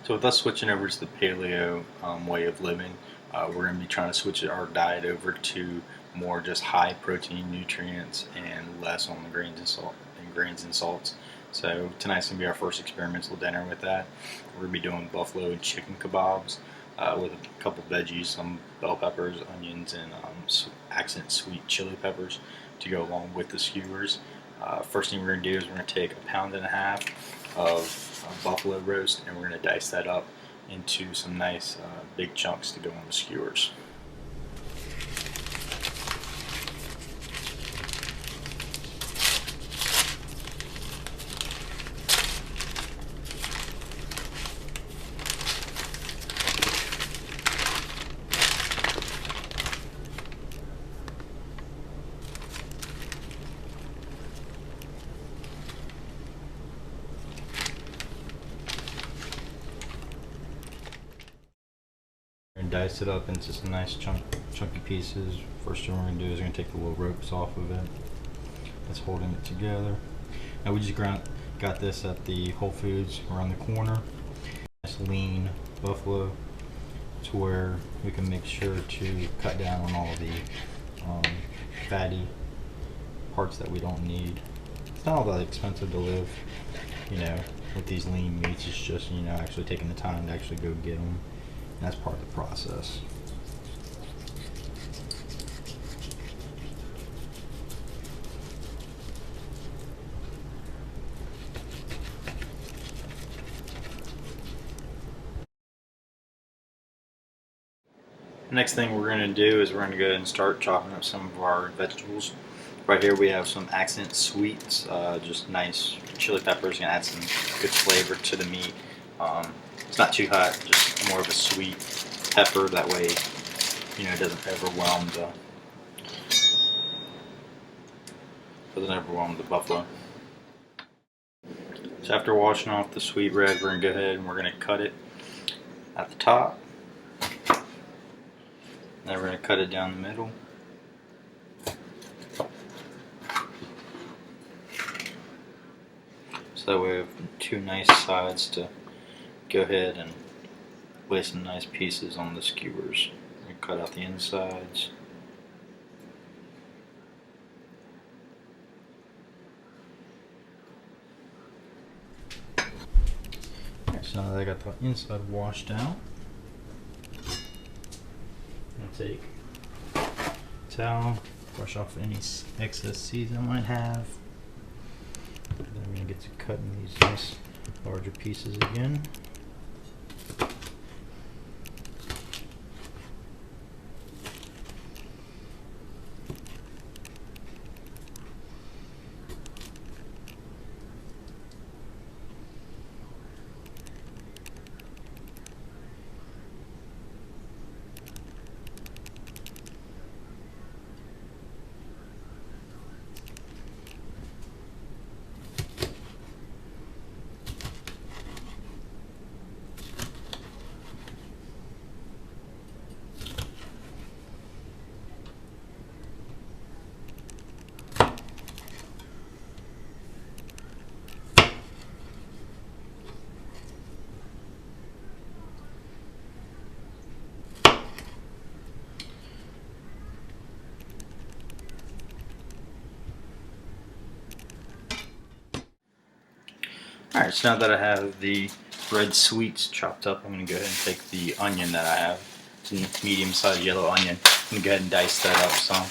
So with us switching over to the paleo way of living, we're going to be trying to switch our diet over to more just high protein nutrients and less on the grains and salts. So tonight's going to be our first experimental dinner with that. We're going to be doing buffalo and chicken kebabs with a couple veggies, some bell peppers, onions, and accent sweet chili peppers to go along with the skewers. First thing we're going to do is we're going to take 1.5 pounds of buffalo roast, and we're going to dice that up into some nice big chunks to go on the skewers. And dice it up into some nice chunky pieces. First thing we're going to do is we're going to take the little ropes off of it that's holding it together. Now we just got this at the Whole Foods around the corner. Nice lean buffalo to where we can make sure to cut down on all the fatty parts that we don't need. It's not all that expensive to live, with these lean meats. It's just, actually taking the time to actually go get them. That's part of the process. Next thing we're going to do is we're going to go ahead and start chopping up some of our vegetables. Right here we have some accent sweets, just nice chili peppers, and add some good flavor to the meat. It's not too hot, just more of a sweet pepper. That way, it doesn't overwhelm the buffalo. So after washing off the sweet red, we're gonna go ahead and we're gonna cut it at the top. Then we're gonna cut it down the middle. So that way we have two nice sides to go ahead and lay some nice pieces on the skewers. We cut out the insides. Alright, so now that I got the inside washed out, I'm going to take a towel, brush off any excess seeds I might have. And then I'm going to get to cutting these nice larger pieces again. Alright, so now that I have the red sweets chopped up, I'm going to go ahead and take the onion that I have. It's a medium-sized yellow onion. I'm going to go ahead and dice that up some.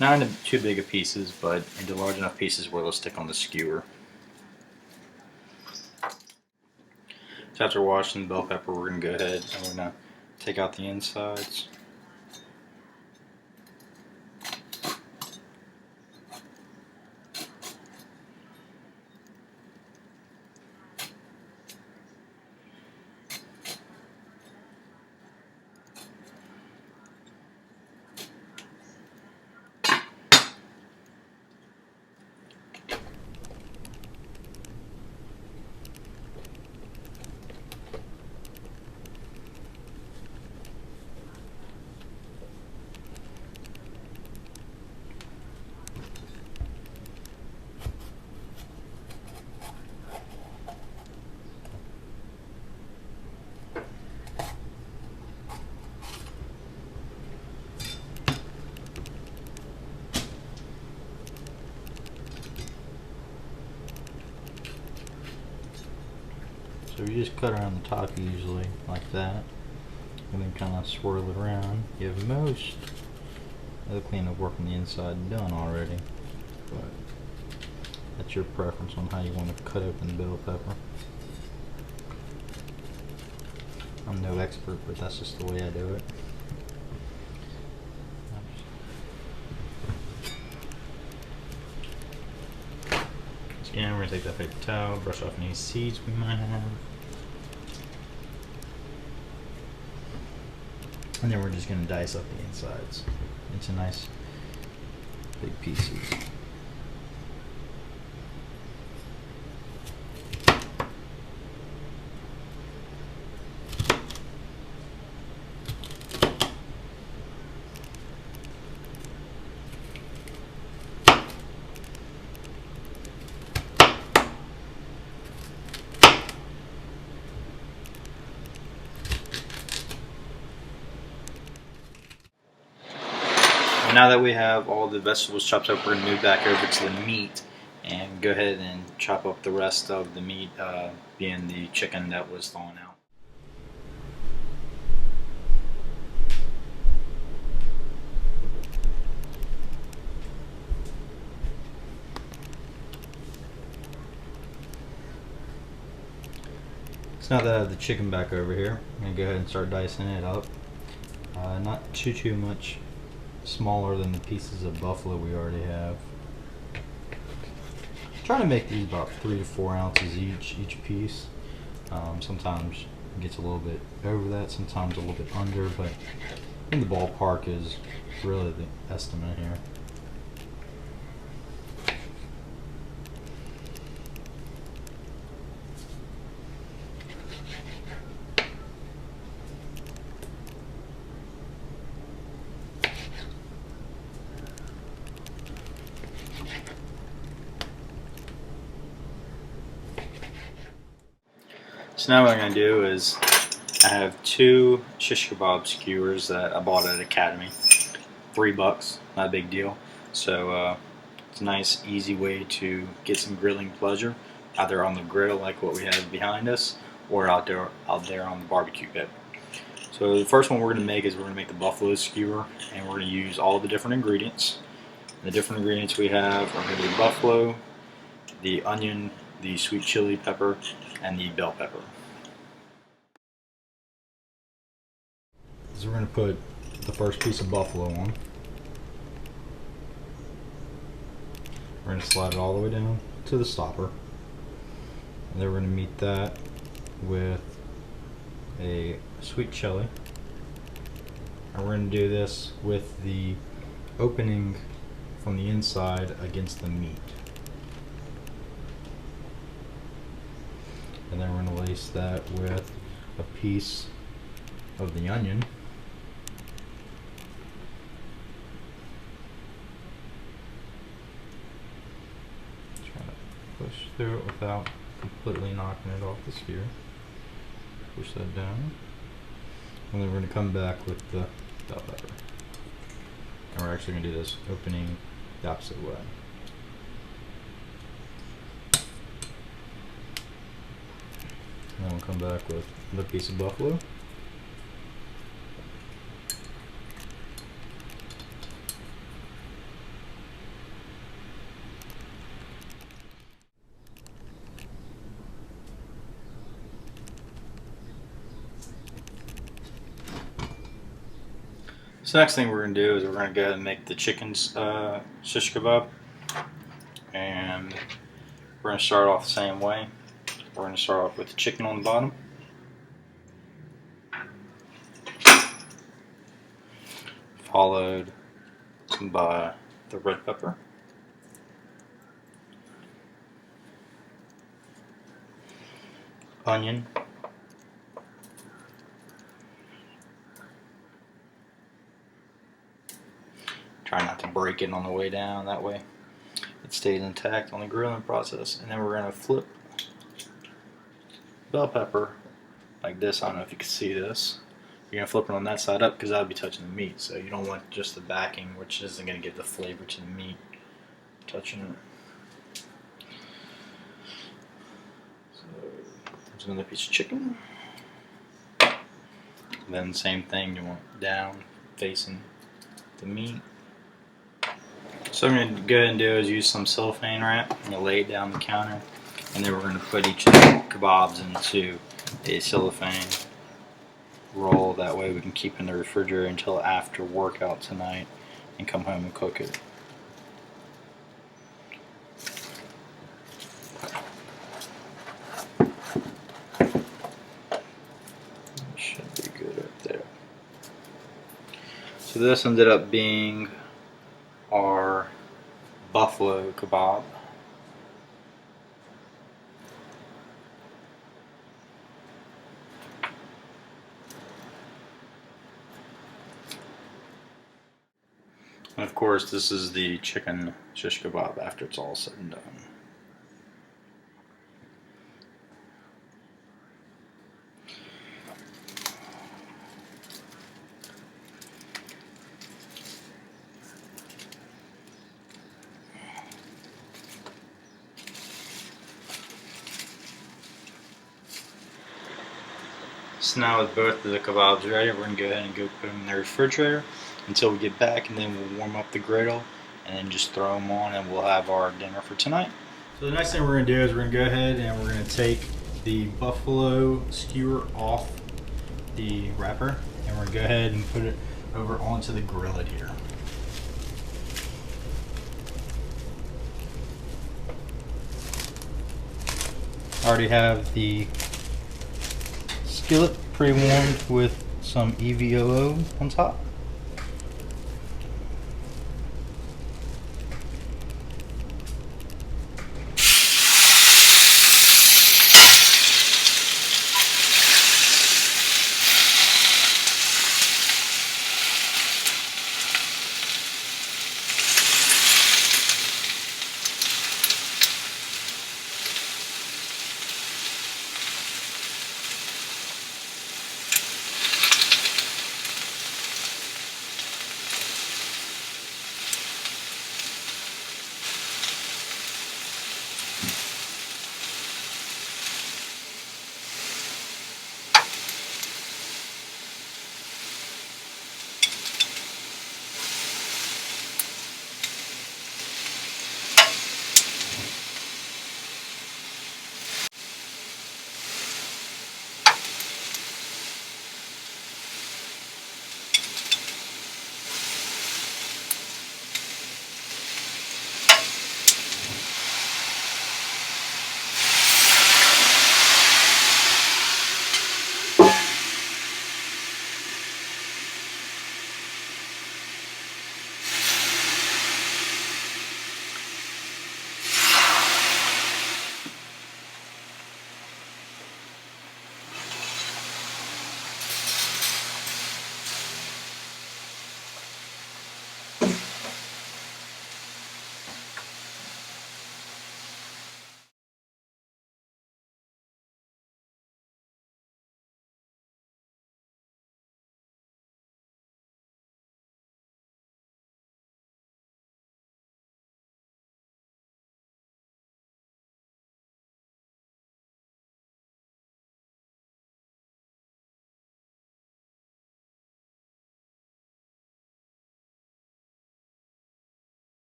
Not into too big of pieces, but into large enough pieces where it'll stick on the skewer. So after washing the bell pepper, we're going to go ahead and we're going to take out the insides. So you just cut around the top usually, like that, and then kind of swirl it around. You have most of the cleanup work on the inside done already, but that's your preference on how you want to cut open the bell pepper. I'm no expert, but that's just the way I do it. Again, we're going to take that paper towel, brush off any seeds we might have. And then we're just going to dice up the insides into nice big pieces. Now that we have all the vegetables chopped up, we're going to move back over to the meat and go ahead and chop up the rest of the meat, being the chicken that was thawing out. So now that I have the chicken back over here, I'm going to go ahead and start dicing it up. Not too much smaller than the pieces of buffalo we already have. Trying to make these about 3 to 4 ounces each piece. Sometimes it gets a little bit over that, sometimes a little bit under, but I think the ballpark is really the estimate here. So now what I'm going to do is I have 2 shish kebab skewers that I bought at Academy. $3, not a big deal. So it's a nice easy way to get some grilling pleasure, either on the grill like what we have behind us, or out there on the barbecue pit. So the first one we're going to make is we're going to make the buffalo skewer, and we're going to use all the different ingredients. The different ingredients we have are going to be buffalo, the onion, the sweet chili pepper, and the bell pepper. So we're going to put the first piece of buffalo on. We're going to slide it all the way down to the stopper. And then we're going to meet that with a sweet chili. And we're going to do this with the opening from the inside against the meat. And then we're going to lace that with a piece of the onion. Trying to push through it without completely knocking it off the skewer. Push that down. And then we're going to come back with the bell pepper. And we're actually going to do this opening the opposite way. Then we'll come back with another piece of buffalo. So next thing we're going to do is we're going to go ahead and make the chicken's shish kebab. And we're going to start off the same way. We're going to start off with the chicken on the bottom. Followed by the red pepper. Onion. Try not to break it on the way down, that way it stays intact on the grilling process. And then we're going to flip bell pepper like this. I don't know if you can see this. You're going to flip it on that side up because that'll be touching the meat. So you don't want just the backing, which isn't going to give the flavor to the meat, touching it. So There's another piece of chicken. Then same thing, you want down facing the meat. So what I'm going to go ahead and do is use some cellophane wrap. I'm going to lay it down the counter, and then we're going to put each of the kebabs into a cellophane roll. That way we can keep in the refrigerator until after workout tonight and come home and cook it. Should be good up there. So this ended up being our buffalo kebab. And of course, this is the chicken shish kebab after it's all said and done. So now with both of the kebabs ready, we're going to go ahead and go put them in the refrigerator until we get back, and then we'll warm up the griddle and then just throw them on, and we'll have our dinner for tonight. So the next thing we're going to do is we're going to go ahead and we're going to take the buffalo skewer off the wrapper, and we're going to go ahead and put it over onto the grill here. I already have the skillet pre-warmed with some EVOO on top.